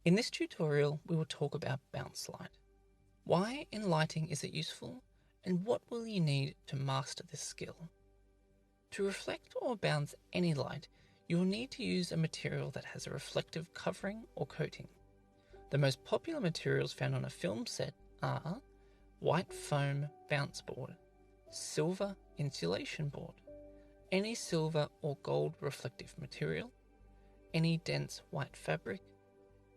In this tutorial, we will talk about bounce light. Why in lighting is it useful, and what will you need to master this skill? To reflect or bounce any light, you will need to use a material that has a reflective covering or coating. The most popular materials found on a film set are white foam bounce board, silver insulation board, any silver or gold reflective material, any dense white fabric,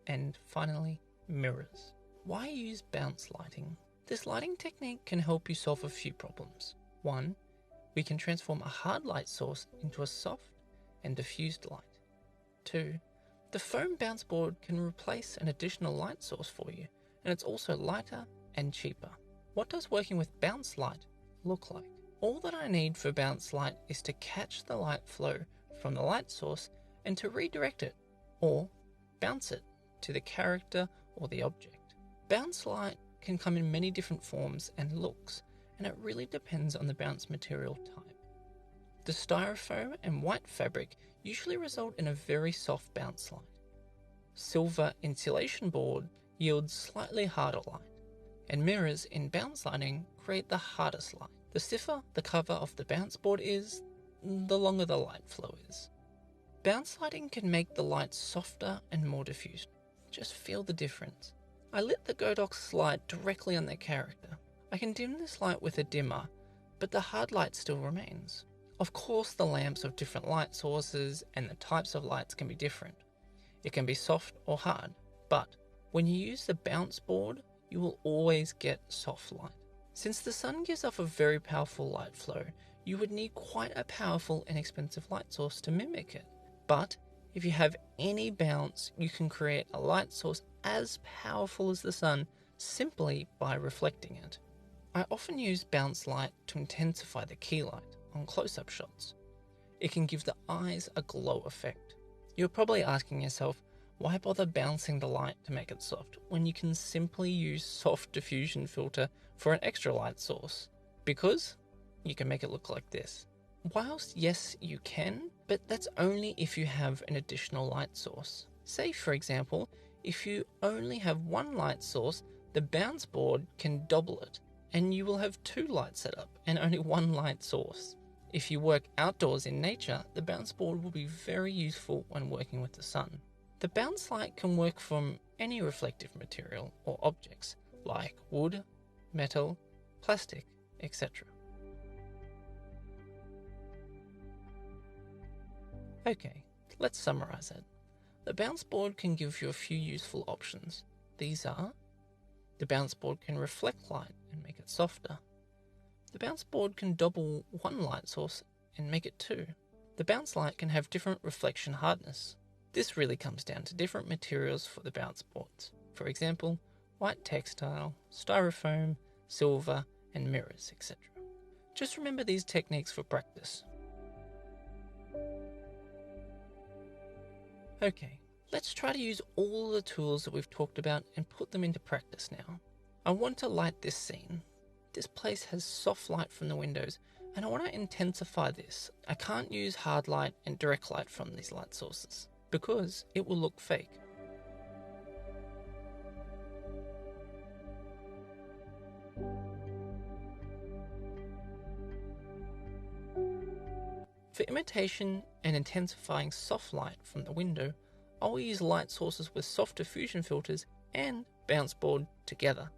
and finally, mirrors. Why use bounce lighting? This lighting technique can help you solve a few problems. 1. We can transform a hard light source into a soft and diffused light. 2. The foam bounce board can replace an additional light source for you, and it's also lighter and cheaper. What does working with bounce light look like? All that I need for bounce light is to catch the light flow from the light source and to redirect it, or bounce it, to the character or the object. Bounce light can come in many different forms and looks, and it really depends on the bounce material type. The styrofoam and white fabric usually result in a very soft bounce light. Silver insulation board yields slightly harder light, and mirrors in bounce lighting create the hardest light. The stiffer the cover of the bounce board is, the longer the light flow is. Bounce lighting can make the light softer and more diffused. Just feel the difference. I lit the Godox light directly on their character. I can dim this light with a dimmer, but the hard light still remains. Of course, the lamps of different light sources and the types of lights can be different. It can be soft or hard, but when you use the bounce board, you will always get soft light. Since the sun gives off a very powerful light flow, you would need quite a powerful and expensive light source to mimic it. But if you have any bounce, you can create a light source as powerful as the sun simply by reflecting it. I often use bounce light to intensify the key light on close-up shots. It can give the eyes a glow effect. You're probably asking yourself, why bother bouncing the light to make it soft when you can simply use soft diffusion filter for an extra light source? Because you can make it look like this. Whilst yes, you can, but that's only if you have an additional light source. Say, for example, if you only have one light source, the bounce board can double it, and you will have two lights set up and only one light source. If you work outdoors in nature, the bounce board will be very useful when working with the sun. The bounce light can work from any reflective material or objects, like wood, metal, plastic, etc. Okay, let's summarize it. The bounce board can give you a few useful options. These are: the bounce board can reflect light and make it softer. The bounce board can double one light source and make it two. The bounce light can have different reflection hardness. This really comes down to different materials for the bounce boards. For example, white textile, styrofoam, silver, and mirrors, etc. Just remember these techniques for practice. Okay, let's try to use all the tools that we've talked about and put them into practice now. I want to light this scene. This place has soft light from the windows, and I want to intensify this. I can't use hard light and direct light from these light sources, because it will look fake. For imitation and intensifying soft light from the window, I will use light sources with soft diffusion filters and bounce board together.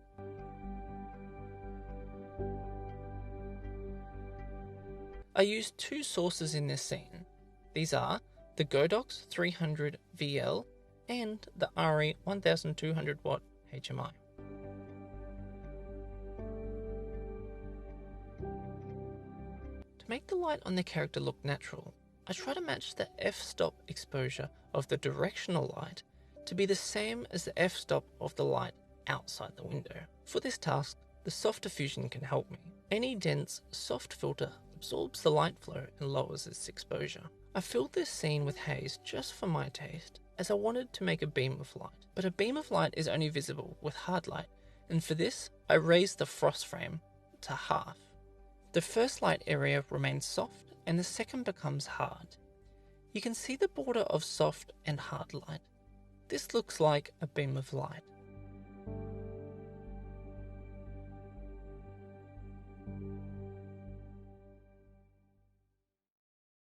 I used two sources in this scene. These are the Godox 300 VL and the ARRI 1200 watt HMI. To make the light on the character look natural, I try to match the f-stop exposure of the directional light to be the same as the f-stop of the light outside the window. For this task, the soft diffusion can help me. Any dense, soft filter absorbs the light flow and lowers its exposure. I filled this scene with haze just for my taste, as I wanted to make a beam of light. But a beam of light is only visible with hard light, and for this, I raised the frost frame to half. The first light area remains soft, and the second becomes hard. You can see the border of soft and hard light. This looks like a beam of light.